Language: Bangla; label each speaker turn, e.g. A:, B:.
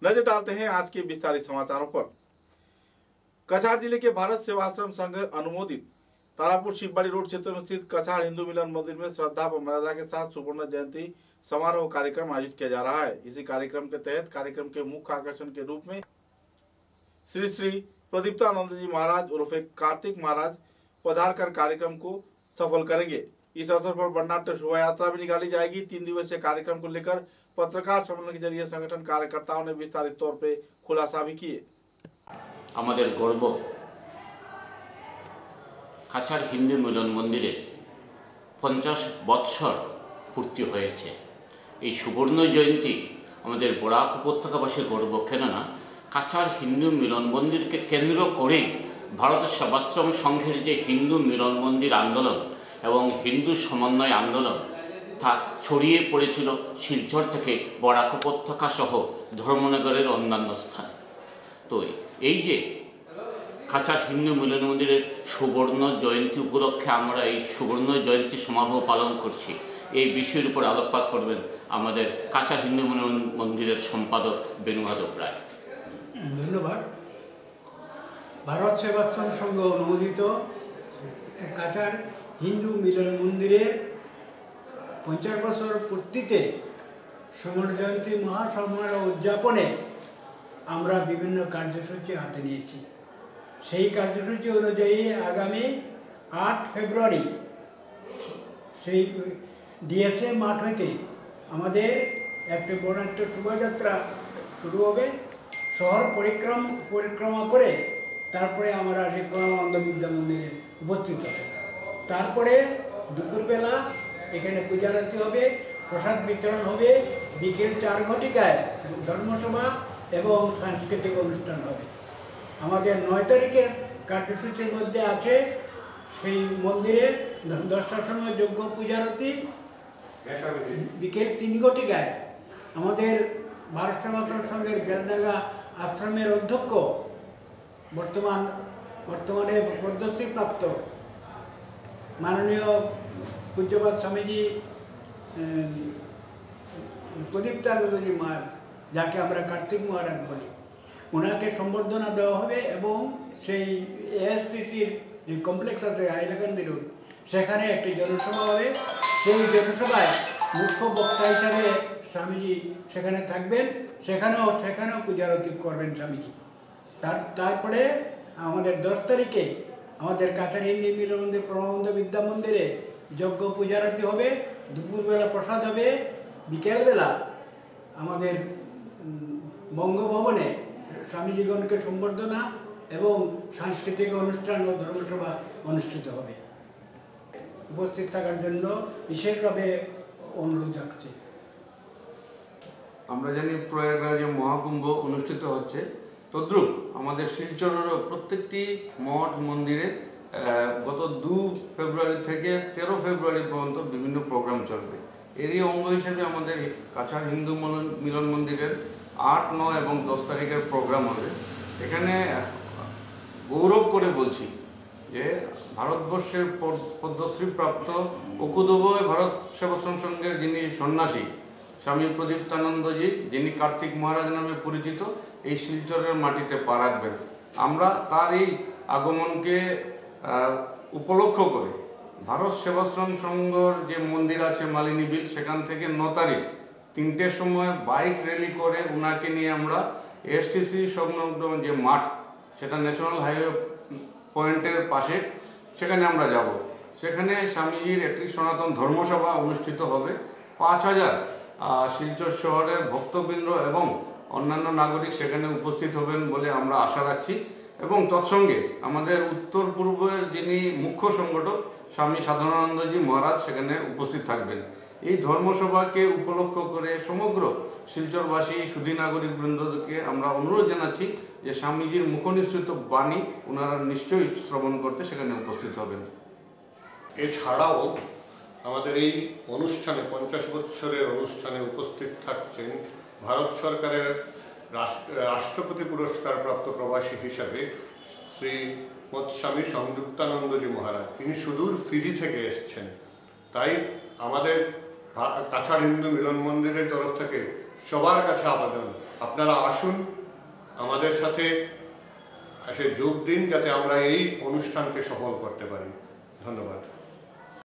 A: नजर डालते हैं आज के विस्तारित समाचारों पर। कछार जिले के भारत सेवाश्रम संघ अनुमोदित तारापुर शिवबाड़ी रोड क्षेत्र में स्थित कछार हिंदू मिलन मंदिर में श्रद्धा व मर्यादा के साथ सुवर्ण जयंती समारोह कार्यक्रम आयोजित किया जा रहा है। इसी कार्यक्रम के तहत कार्यक्रम के मुख्य आकर्षण के रूप में श्री श्री प्रदीप्तानंद जी महाराज उर्फे कार्तिक महाराज पधार कर कार्यक्रम को सफल करेंगे। इस अवसर पर वर्णनाट्य शोभा यात्रा भी निकाली जाएगी। 3 दिवसीय कार्यक्रम को लेकर पत्रकार सम्मेलन के जरिए संगठन कार्यकर्ताओं ने विस्तारित तौर पे खुलासा भी किए।
B: আমাদের গর্ব কাছাড় হিন্দু মিলন মন্দিরে 50 বৎসর পূর্তি হয়েছে। এই সুবর্ণ জয়ন্তী আমাদের বরাক উপত্যকাবাসীর গর্ব, কেননা কাছাড় হিন্দু মিলন মন্দিরকে কেন্দ্র করে ভারত সেবাশ্রম সংঘের যে হিন্দু মিলন মন্দির আন্দোলন এবং হিন্দু সমন্বয় আন্দোলন তা ছড়িয়ে পড়েছিল শিলচর থেকে বরাক উপত্যকা সহ ধর্মনগরের অন্যান্য স্থান। তো এই যে কাছাড় হিন্দু মিলন মন্দিরের সুবর্ণ জয়ন্তী উপলক্ষে আমরা এই সুবর্ণ জয়ন্তী সমারোহ পালন করছি, এই বিষয়ের উপর আলোকপাত করবেন আমাদের কাছাড় হিন্দু মিলন মন্দিরের সম্পাদক বেণুমাধব রায়।
C: ধন্যবাদ। ভারত সেবাশ্রম সংঘ অনুমোদিত কাছাড় হিন্দু মিলন মন্দিরের 50 বছর পূর্তিতে সুবর্ণ জয়ন্তী মহাসমারোহ উদযাপনে আমরা বিভিন্ন কার্যসূচি হাতে নিয়েছি। সেই কার্যসূচি অনুযায়ী আগামী 8 ফেব্রুয়ারি সেই ডিএসএ মাঠ হইতে আমাদের একটি বর্ণাঢ্য শোভাযাত্রা শুরু হবে। শহর পরিক্রমা করে তারপরে আমরা সেই পরমানন্দ বিদ্যা মন্দিরে উপস্থিত হব। তারপরে দুপুরবেলা এখানে পূজারতি হবে, প্রসাদ বিতরণ হবে, বিকেল 4 ঘটিকায় ধর্মসভা এবং সাংস্কৃতিক অনুষ্ঠান হবে। আমাদের 9 তারিখের কার্যসূচির মধ্যে আছে সেই মন্দিরে 10টার সময় যজ্ঞ পূজারতি, বিকেল 3 ঘটিকায় আমাদের ভারত সেবাশ্রম সংঘের বেলডাঙ্গা আশ্রমের অধ্যক্ষ বর্তমানে পদ্মশ্রীপ্রাপ্ত মাননীয় পূজ্যপাদ স্বামীজি প্রদীপ্তানন্দজি মহারাজ, যাকে আমরা কার্তিক মহারাজ বলি, ওনাকে সম্বর্ধনা দেওয়া হবে এবং সেই এএসপিসির যে কমপ্লেক্স আছে হাইলাকান্দি রোড, সেখানে একটি জনসভা হবে। সেই জনসভায় মুখ্য বক্তা হিসাবে স্বামীজি সেখানে থাকবেন, সেখানেও পূজারতি করবেন স্বামীজি। তারপরে আমাদের 10 তারিখে আমাদের কাছাড় হিন্দু মিলন মন্দির পরমানন্দ বিদ্যা মন্দিরে যজ্ঞ পূজারতি হবে, দুপুরবেলা প্রসাদ হবে, বিকেলবেলা আমাদের বঙ্গভবনে স্বামীজীগণকে সম্বর্ধনা এবং সাংস্কৃতিক অনুষ্ঠান ও ধর্মসভা অনুষ্ঠিত হবে। উপস্থিত থাকার জন্য বিশেষভাবে অনুরোধ রাখছি।
D: আমরা জানি প্রয়াগরাজে মহাকুম্ভ অনুষ্ঠিত হচ্ছে, তদ্রুপ আমাদের শিলচরেরও প্রত্যেকটি মঠ মন্দিরে গত 2 ফেব্রুয়ারি থেকে 13 ফেব্রুয়ারি পর্যন্ত বিভিন্ন প্রোগ্রাম চলবে। এরই অঙ্গ হিসেবে আমাদের কাছাড় হিন্দু মিলন মন্দিরের 8, 9 এবং 10 তারিখের প্রোগ্রাম হবে। এখানে গৌরব করে বলছি যে ভারতবর্ষের পদ্মশ্রীপ্রাপ্ত অকুতোভয় ভারত সেবাশ্রম সংঘের যিনি সন্ন্যাসী স্বামী প্রদীপ্তানন্দজি, যিনি কার্তিক মহারাজ নামে পরিচিত, এই শিলচরের মাটিতে পা রাখবেন। আমরা তার এই আগমনকে উপলক্ষ করে ভারত সেবাশ্রম সংঘর যে মন্দির আছে মালিনী বিল, সেখান থেকে 9 তারিখ 3টের সময় বাইক র্যালি করে ওনাকে নিয়ে আমরা এসটিসি সংলগ্ন যে মাঠ, সেটা ন্যাশনাল হাইওয়ে পয়েন্টের পাশে, সেখানে আমরা যাব। সেখানে স্বামীজির একটি সনাতন ধর্মসভা অনুষ্ঠিত হবে। 5000 শিলচর শহরের ভক্তবৃন্দ এবং অন্যান্য নাগরিক সেখানে উপস্থিত হবেন বলে আমরা আশা রাখছি। এবং তৎসঙ্গে আমাদের উত্তর পূর্বের যিনি মুখ্য সংগঠক স্বামী সাধনানন্দজি মহারাজ সেখানে উপস্থিত থাকবেন। এই ধর্মসভাকে উপলক্ষ করে সমগ্র শিলচরবাসী সুধী নাগরিক বৃন্দকে আমরা অনুরোধ জানাচ্ছি যে স্বামীজির মুখনিসৃত বাণী ওনারা নিশ্চয়ই শ্রবণ করতে সেখানে উপস্থিত হবেন।
E: এছাড়াও আমাদের এই অনুষ্ঠানে 50 বছরের অনুষ্ঠানে উপস্থিত থাকছেন ভারত সরকারের রাষ্ট্রপতি পুরস্কার প্রাপ্ত প্রবাসী হিসাবে শ্রী স্বামী সংযুক্তানন্দজি মহারাজ। তিনি সুদূর ফিজি থেকে এসেছেন। তাই আমাদের কাছাড় হিন্দু মিলন মন্দিরের তরফ থেকে সবার কাছে আবেদন, আপনারা আসুন, আমাদের সাথে এসে যোগ দিন, যাতে আমরা এই অনুষ্ঠানকে সফল করতে পারি। ধন্যবাদ।